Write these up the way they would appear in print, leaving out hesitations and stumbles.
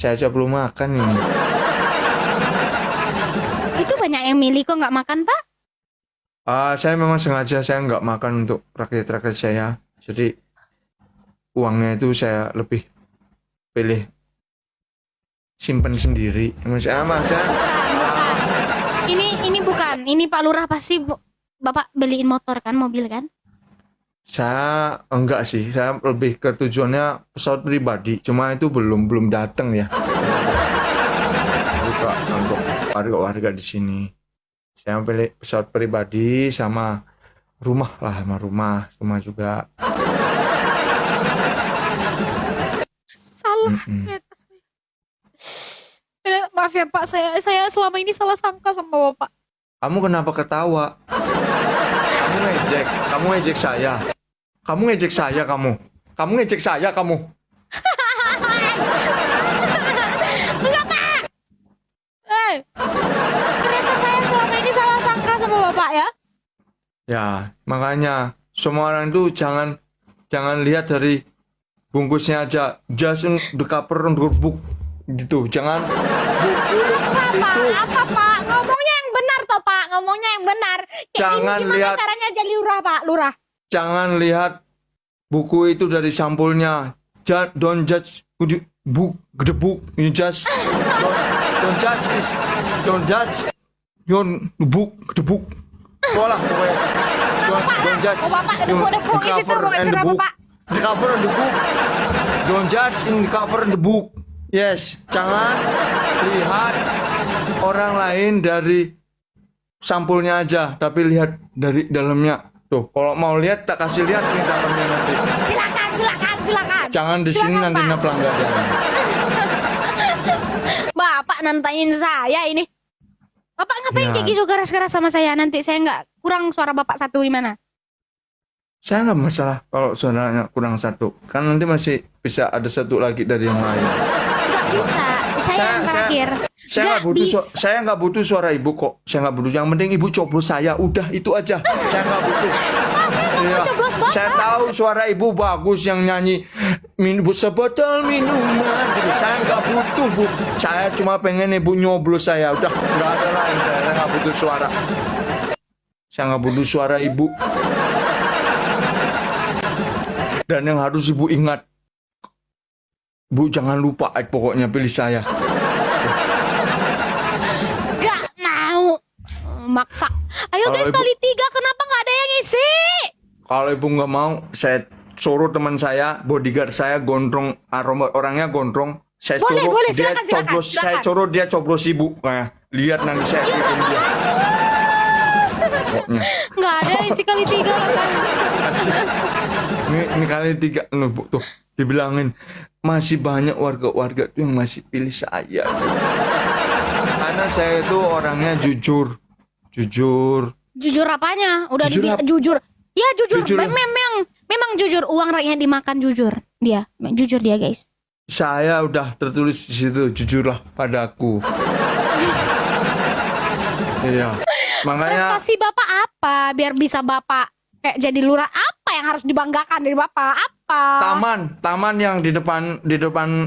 Saya aja belum makan ini. Itu banyak yang milih kok nggak makan, Pak? Saya memang sengaja saya nggak makan untuk rakyat-rakyat saya. Jadi uangnya itu saya lebih pilih simpen sendiri. Saya Ini bukan. Ini Pak Lurah pasti Bapak beliin motor kan, mobil kan? saya enggak sih. Saya lebih ke tujuannya pesawat pribadi. Cuma itu belum datang ya. Buka untuk warga-warga di sini. Saya pilih pesawat pribadi sama rumah lah, sama rumah juga. Salah. Maaf ya Pak, saya selama ini salah sangka sama Bapak. Kamu kenapa ketawa? Kamu ngejek saya. Kamu ngejek saya, kamu. Kamu ngejek saya, kamu. Enggak, Pak. Ternyata saya selama ini salah sangka sama Bapak ya. Ya, makanya semua orang itu jangan lihat dari bungkusnya aja. Just the cover on the book gitu. Jangan buku itu. Apa Pak? Ngomongnya yang benar toh Pak. Ngomongnya yang benar. Jangan ini gimana lihat. caranya jadi lurah Pak, lurah. Jangan lihat buku itu dari sampulnya. Don't judge the book. You just don't judge your book the book. Pola pokoknya. Don't judge. Bapak debu isi cover terus and the book. Bapak. The cover and the book. Don't judge in the cover and the book. Yes, jangan lihat orang lain dari sampulnya aja, tapi lihat dari dalamnya. Tuh, kalau mau lihat tak kasih lihat nih dalamnya nanti. Silakan. Jangan di sini Silakan, nanti Pak. pelanggaran. Bapak nantangin saya ini. Bapak ngapain Ya. kayak gitu keras-keras sama saya? Nanti saya nggak kurang suara Bapak satu gimana? Saya nggak masalah kalau saudaranya kurang satu, kan nanti masih bisa ada satu lagi dari yang lain. Nggak bisa. Saya yang terakhir. Saya nggak butuh bisa. saya nggak butuh suara ibu kok. Saya nggak butuh. Yang penting ibu coblos saya. Udah itu aja. Saya nggak butuh. Iya. coblos Bapak. Saya tahu suara ibu bagus yang nyanyi sebotol minuman. Gitu. Saya nggak butuh bu. Saya cuma pengen ibu nyoblos saya. Udah nggak ada lain. Saya nggak butuh suara. Saya nggak butuh suara ibu. Dan yang harus ibu ingat, bu jangan lupa pokoknya pilih saya. Gak mau. Maksa. Ayo Kalau guys, ibu- kali 3 kenapa nggak ada yang isi? Kalau ibu nggak mau, saya suruh teman saya, bodyguard saya gondrong, orangnya gondrong. Saya Boleh, suruh boleh, dia silakan, coblos, silakan. saya suruh dia coblos ibu. Nah, lihat nanti saya ikutin dia. Pokoknya. Nggak ada yang isi kali 3 lah kan. Ini kali 3 loh, Bu. Tuh dibilangin masih banyak warga-warga tuh yang masih pilih saya. Karena saya itu orangnya jujur. Jujur apanya? Udah Jujur apa? jujur. Ya jujur. Jujur. Memang jujur. Uang rakyat dimakan jujur. Jujur dia guys. Saya udah tertulis di situ, jujurlah padaku. Iya. Makanya Prestasi Bapak apa? Biar bisa Bapak kayak jadi lurah, apa yang harus dibanggakan dari Bapak? Apa? taman yang di depan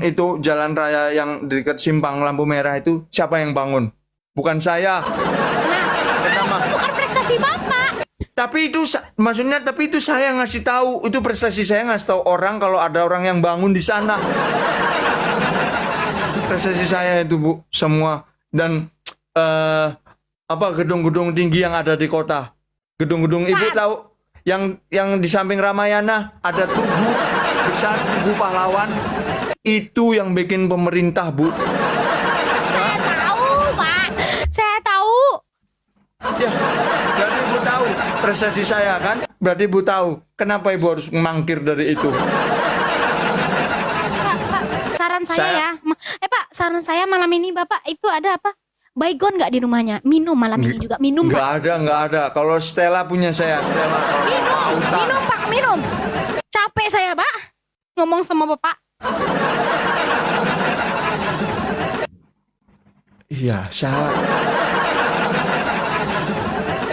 itu jalan raya yang di dekat simpang lampu merah itu siapa yang bangun? Bukan saya. Pertama. Bukan prestasi Bapak. Tapi itu saya ngasih tahu, itu prestasi saya ngasih tahu orang kalau ada orang yang bangun di sana. Prestasi saya itu Bu, semua dan gedung-gedung tinggi yang ada di kota. Gedung-gedung Ibu tahu yang di samping Ramayana ada tugu besar, tugu pahlawan. Itu yang bikin pemerintah, Bu. Saya tahu, Pak. Saya tahu. Ya, berarti Ibu tahu prestasi saya kan? Berarti Ibu tahu kenapa Ibu harus mangkir dari itu. Pak, saran saya ya. Pak, saran saya malam ini Bapak itu ada apa? Baygon nggak di rumahnya? Minum malam ini juga. Minum, Pak. Nggak ada. Kalau Stella punya saya, Stella. Minum, Pak, minum. Capek saya, Pak. Ngomong sama Bapak. Iya, saya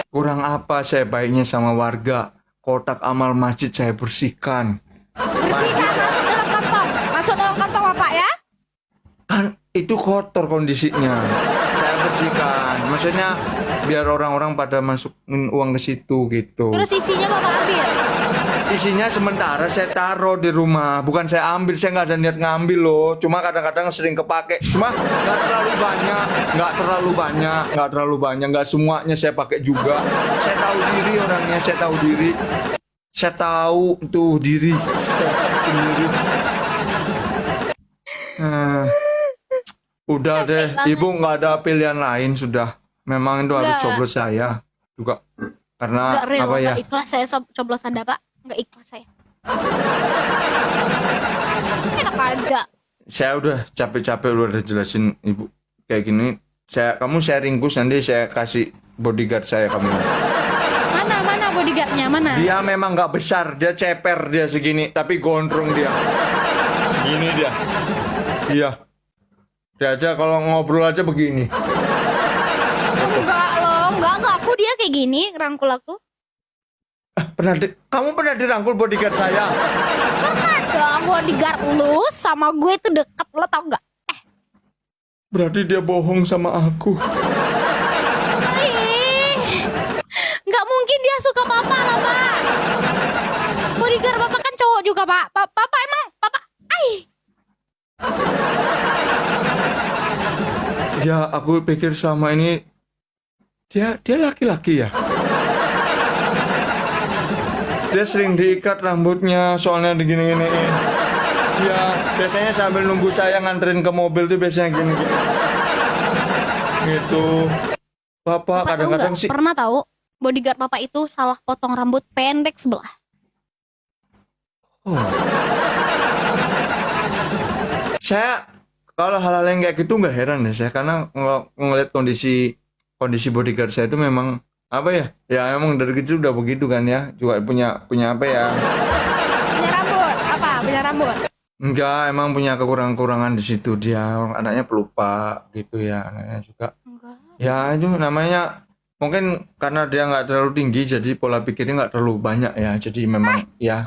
kurang apa saya baiknya sama warga. Kotak amal masjid saya bersihkan. Bersihkan, masuk dalam kantong. Masuk dalam kantong Bapak ya. Kan itu kotor kondisinya. Saya bersihkan. Maksudnya biar orang-orang pada masukin uang ke situ gitu. Terus isinya bapak ambil. Isinya sementara saya taruh di rumah. Bukan saya ambil, saya nggak ada niat ngambil loh. Cuma kadang-kadang sering kepake. Cuma nggak terlalu banyak, nggak semuanya saya pakai juga. Saya tahu diri orangnya, saya tahu diri. Saya tahu tuh diri saya sendiri. Udah deh, ibu nggak ada pilihan lain sudah. Memang itu harus coblos saya juga karena Nggak real, apa ya? nggak ikhlas saya coblos Anda pak. Nggak ikhlas saya. Enak aja. Saya udah capek-capek udah jelasin ibu kayak gini. Kamu saya ringkus nanti saya kasih bodyguard saya kamu. Mana bodyguardnya mana? Dia memang nggak besar, dia ceper dia segini, tapi gondrong dia. Segini dia. Iya. Dia aja kalau ngobrol aja begini. Enggak loh, enggak aku dia kayak gini rangkul aku. Kamu pernah dirangkul bodyguard saya? Pernah dong bodyguard lu sama gue itu deket lo tau nggak? Berarti dia bohong sama aku. Nggak mungkin dia suka papa lah pak. Bodyguard papa kan cowok juga pak. Papa emang papa. Ya aku pikir selama ini dia laki-laki ya. Dia sering diikat rambutnya soalnya begini-gini. Ya biasanya sambil nunggu saya nganterin ke mobil tuh biasanya gini-gini. Gitu. Bapak kadang-kadang sih. Pernah tahu bodyguard papa itu salah potong rambut pendek sebelah. Oh. Saya kalau hal-hal yang kayak gitu nggak heran ya saya karena ngeliat kondisi bodyguard saya itu memang apa ya? Ya emang dari kecil udah begitu kan ya. Juga punya apa ya? Punya rambut apa? Punya rambut? Enggak, emang punya kekurangan di situ dia. Anaknya pelupa gitu ya, anaknya juga. Enggak. Ya itu namanya mungkin karena dia nggak terlalu tinggi jadi pola pikirnya nggak terlalu banyak ya. Jadi memang ya.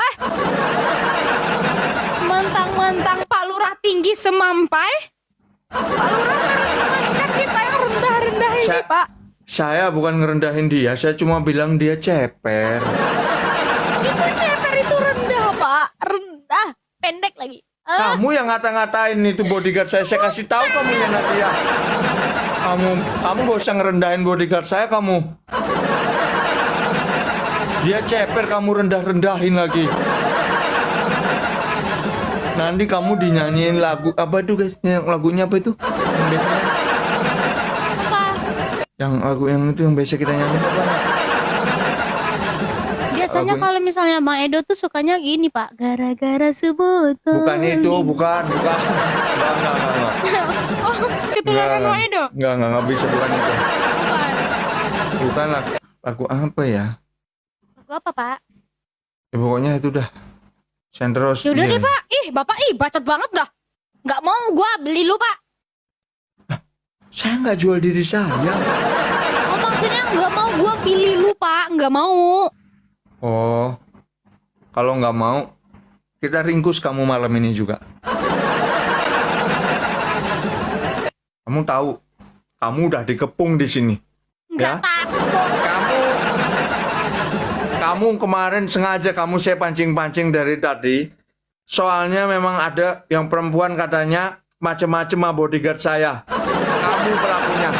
Sementang-mentang Pak Lurah tinggi semampai. Pak Lurah kan kita yang rendah-rendah ini Pak. Saya bukan ngerendahin dia, saya cuma bilang dia ceper. Itu ceper itu rendah Pak, rendah, pendek lagi. Kamu yang ngata-ngatain itu bodyguard saya kasih tahu kamu ya nanti ya. Kamu gak usah ngerendahin bodyguard saya kamu. Dia ceper kamu rendah-rendahin lagi. Nanti kamu dinyanyiin lagu apa itu guys? Lagunya apa itu? Yang biasanya yang lagu yang itu yang biasa kita nyanyi apa? Biasanya kalau misalnya Bang Edo tuh sukanya gini Pak, gara-gara sebotol. Bukan itu, bukan. Enggak. Oh, ketularan Bang Edo? Enggak bisa bukan itu. Bukan lagu apa ya? Lagu apa Pak? Ya pokoknya itu dah. Sentros. Yaudah deh Pak, Bapak bacot banget dah. Nggak mau gua beli lu Pak. Saya nggak jual diri saya. Oh maksudnya nggak mau gua pilih lu Pak, nggak mau. Oh, kalau nggak mau, kita ringkus kamu malam ini juga. Kamu tahu, kamu udah dikepung di sini. Nggak Ya? takut. Kamu kemarin sengaja saya pancing-pancing dari tadi. Soalnya memang ada yang perempuan katanya macem-macem sama bodyguard saya. Kamu pelakunya.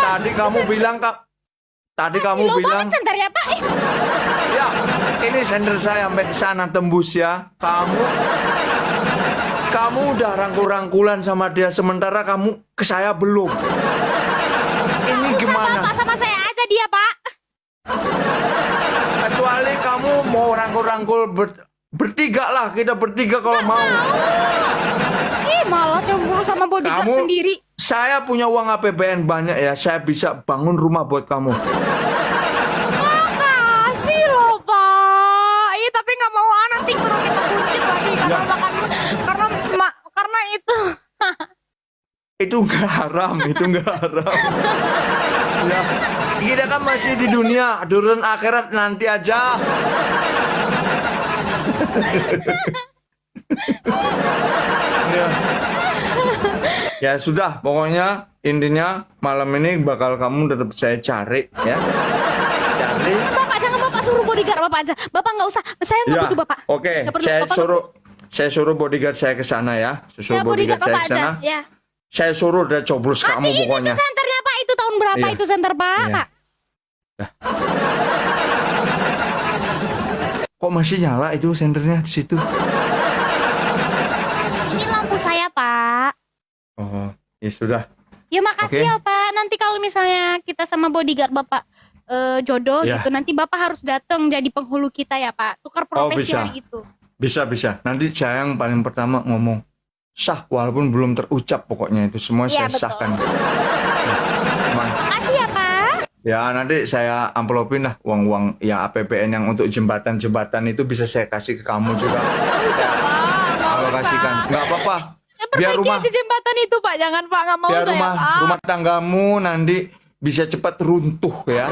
Tadi kamu bilang Lo banget senternya Pak. ya, ini sender saya sampai ke sana tembus ya. Kamu udah rangkul-rangkulan sama dia sementara kamu ke saya belum. Ini gimana? Bapak sama saya aja dia Pak. Kecuali kamu mau rangkul-rangkul bertiga lah, kita bertiga kalau mau. Malah cemburu sama bodyguard sendiri. Saya punya uang APBN banyak ya, saya bisa bangun rumah buat kamu. Makasih loh Pak. Tapi nggak mau nanti kalau kita buncit lagi karena itu. Itu nggak haram. Ya, kita kan masih di dunia, turun akhirat nanti aja. Ya sudah, pokoknya intinya malam ini bakal kamu tetap saya cari ya. Cari. Bapak jangan Bapak suruh bodyguard Bapak aja. Bapak nggak usah. Saya nggak Ya, butuh Bapak. oke. Nggak perlu, Saya Bapak suruh bodyguard saya ke sana ya. Ya bodyguard saya Bapak ke sana. aja. Ya. Saya suruh dia coblos kamu Ini pokoknya. tuh senternya Pak. Itu tahun berapa Iya. itu senter Pak? Iya. Pak. Kok masih nyala itu senternya di situ? Ini lampu saya Pak. Oh, ya sudah. Ya makasih Oke. ya Pak. Nanti kalau misalnya kita sama bodyguard Bapak jodoh Ya. gitu, nanti Bapak harus datang jadi penghulu kita ya Pak. Tukar profesi bisa. hari itu. Bisa. Nanti saya yang paling pertama ngomong sah walaupun belum terucap pokoknya itu semua Iya, saya betul. sahkan. Aman. Makasih ya Pak. Ya nanti saya amplopin lah uang-uang ya APBN yang untuk jembatan-jembatan itu bisa saya kasih ke kamu juga. Nggak usah Pak. Nggak Alokasikan. usah. Nggak apa-apa. Ya, Biar perbaiki rumah aja jembatan itu Pak. Jangan Pak. Nggak mau biar saya rumah Pak. rumah tanggamu nanti bisa cepat runtuh ya.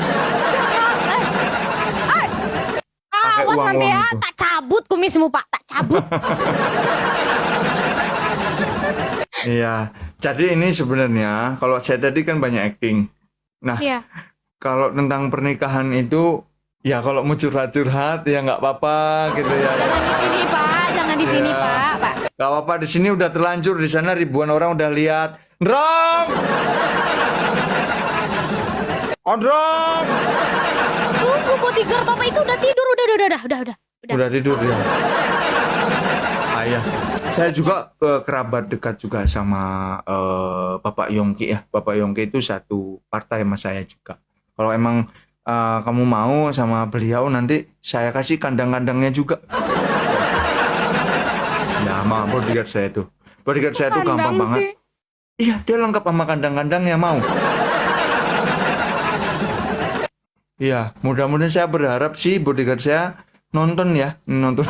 Pakai Awas nanti ya. uang-uang itu. Tak cabut kumismu Pak. Tak cabut. Iya. Jadi ini sebenarnya kalau saya tadi kan banyak acting. Nah, Iya. kalau tentang pernikahan itu ya kalau mau curhat-curhat ya nggak apa-apa gitu ya. Jangan di sini Pak. Jangan di sini Iya. Pak. Pak. Gak apa-apa di sini udah terlanjur, di sana ribuan orang udah lihat. Ndrong! Ondrong! Tunggu bodyguard Bapak itu udah tidur. Udah. Udah tidur ya. Ayah. Saya juga kerabat dekat juga sama Bapak Yongki ya. Bapak Yongki itu satu partai sama saya juga. Kalau emang kamu mau sama beliau nanti saya kasih kandang-kandangnya juga. Ya sama bodyguard saya tuh. Bodyguard saya tuh gampang Kandang banget. sih. Iya, dia lengkap sama kandang-kandangnya mau. Iya, mudah-mudahan saya berharap sih bodyguard saya nonton ya, nonton.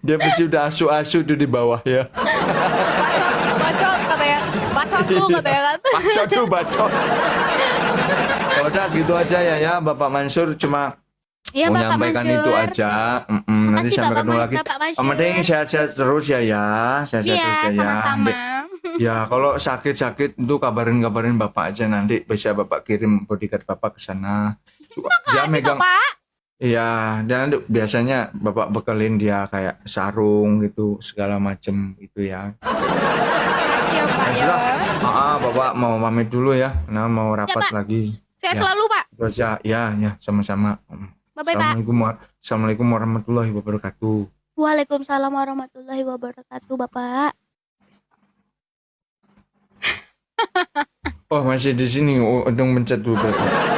Dia pasti udah asu-asu tuh di bawah ya. Bacot katanya. Bacot tuh katanya kan. Bacot tuh bacot. Ya udah gitu aja ya Bapak Mansur cuma Iya mau Bapak nyampaikan Mansur. itu aja. Nanti Makasih, sampai Bapak ketemu lagi. Bapak Mansur. Yang penting sehat-sehat terus ya. Sehat-sehat Iya terus ya. sama-sama. Ya kalau sakit-sakit itu kabarin Bapak aja nanti bisa Bapak kirim bodyguard Bapak ke sana. Dia Makasih megang. Pak. Pak. Iya, dan nanti biasanya Bapak bekelin dia kayak sarung gitu, segala macem gitu ya. Iya Pak ya. Sudah, Bapak mau pamit dulu ya, nah mau rapat Pak. lagi. Saya Ya. selalu Pak. Terus ya, sama-sama. Bye-bye Pak. Assalamualaikum warahmatullahi wabarakatuh. Waalaikumsalam warahmatullahi wabarakatuh Bapak. Oh masih di sini, untung mencet dulu. Berarti.